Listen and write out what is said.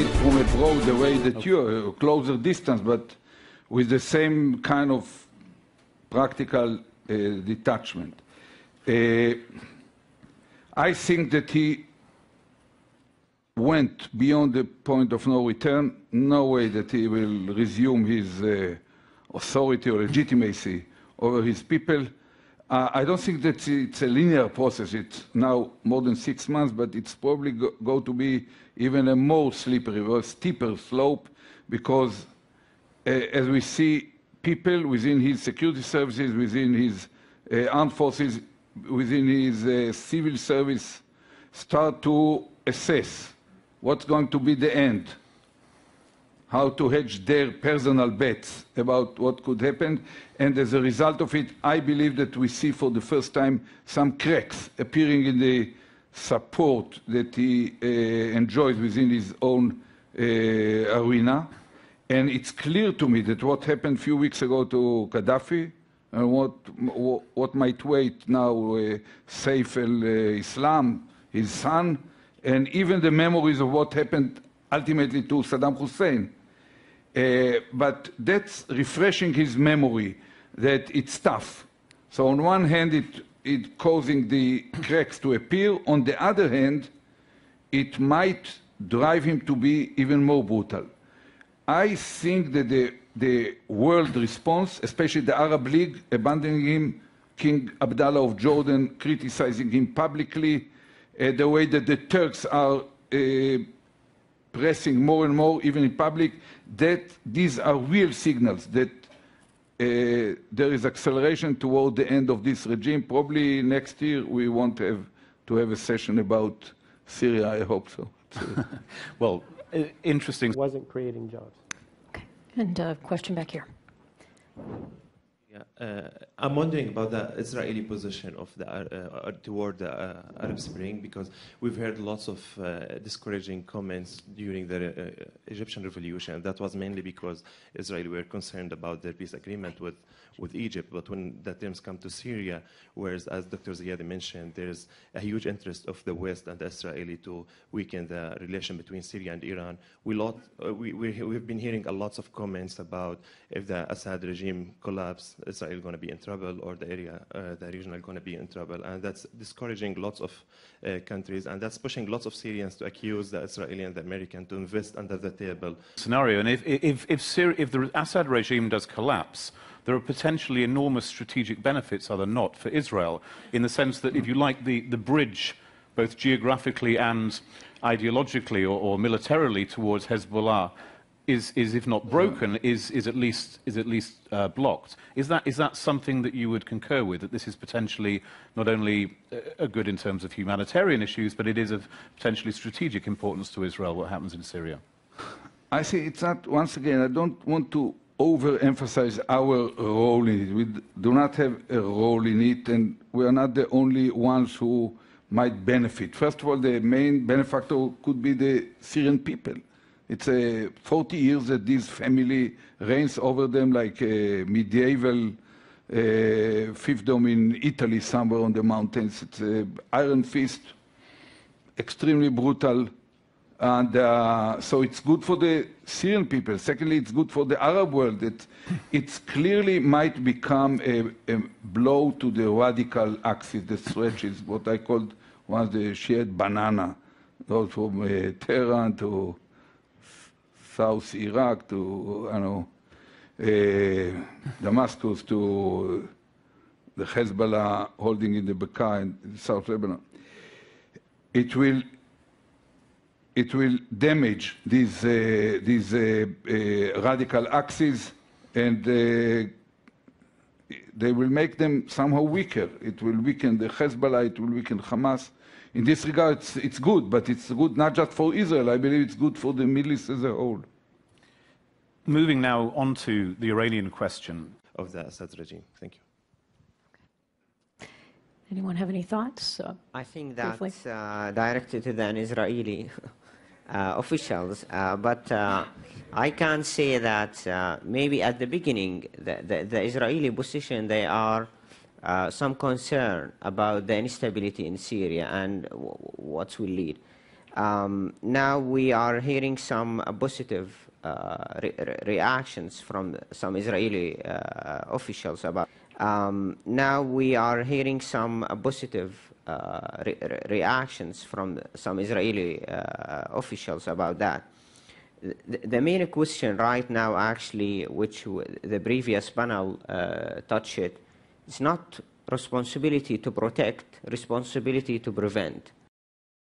it from abroad the way that you're a closer distance, but with the same kind of practical detachment. I think that he went beyond the point of no return. No way that he will resume his authority or legitimacy over his people. I don't think that it's a linear process. It's now more than 6 months, but it's probably going to be even a more slippery or steeper slope, because as we see, people within his security services, within his armed forces, within his civil service start to assess what's going to be the end, how to hedge their personal bets about what could happen. And as a result of it, I believe that we see for the first time some cracks appearing in the support that he enjoys within his own arena. And it's clear to me that what happened a few weeks ago to Gaddafi and what might wait now Saif al-Islam, his son, and even the memories of what happened ultimately to Saddam Hussein. But that's refreshing his memory, that it's tough. So on one hand, it's causing the cracks to appear. On the other hand, it might drive him to be even more brutal. I think that the world response, especially the Arab League, abandoning him, King Abdullah of Jordan criticizing him publicly, the way that the Turks are pressing more and more, even in public, that these are real signals that there is acceleration toward the end of this regime. Probably next year we won't have to have a session about Syria, I hope so. Well, interesting. Wasn't creating jobs. Okay, and a question back here. Yeah, I'm wondering about the Israeli position of toward the Arab Spring, because we've heard lots of discouraging comments during the Egyptian revolution. That was mainly because Israel were concerned about their peace agreement with Egypt. But when the terms come to Syria, whereas, as Dr. Ziyad mentioned, there's a huge interest of the West and the Israeli to weaken the relation between Syria and Iran. We've been hearing a lot of comments about if the Assad regime collapses, Israel is going to be in trouble, or the region are going to be in trouble. And that's discouraging lots of countries, and that's pushing lots of Syrians to accuse the Israeli and the American to invest under the table. Scenario, and if the Assad regime does collapse, there are potentially enormous strategic benefits, are there not, for Israel, in the sense that, if you like, the bridge, both geographically and ideologically or militarily, towards Hezbollah is if not broken, is at least blocked. Is that something that you would concur with, that this is potentially not only a good in terms of humanitarian issues, but it is of potentially strategic importance to Israel, what happens in Syria? I see it's not, once again, I don't want to overemphasize our role in it. We do not have a role in it, and we are not the only ones who might benefit. First of all, the main benefactor could be the Syrian people. It's 40 years that this family reigns over them like a medieval fiefdom in Italy, somewhere on the mountains. It's an iron fist, extremely brutal. And so it's good for the Syrian people. Secondly, it's good for the Arab world. It clearly might become a blow to the radical axis that stretches what I called once the Shiite banana, those from Tehran to South Iraq to Damascus to the Hezbollah holding in the Bekaa in South Lebanon. It will damage these radical axes, and they will make them somehow weaker. It will weaken the Hezbollah, it will weaken Hamas. In this regard, it's good, but it's good not just for Israel. I believe it's good for the Middle East as a whole. Moving now on to the Iranian question Of the Assad regime. Thank you. Anyone have any thoughts? I think that's directed to the Israeli officials, but I can say that maybe at the beginning, the Israeli position, they are some concern about the instability in Syria and what will lead. Now we are hearing some positive reactions from some Israeli officials about. Now we are hearing some positive reactions from some Israeli officials about that. The main question right now, actually, which the previous panel touched it, is not responsibility to protect, responsibility to prevent.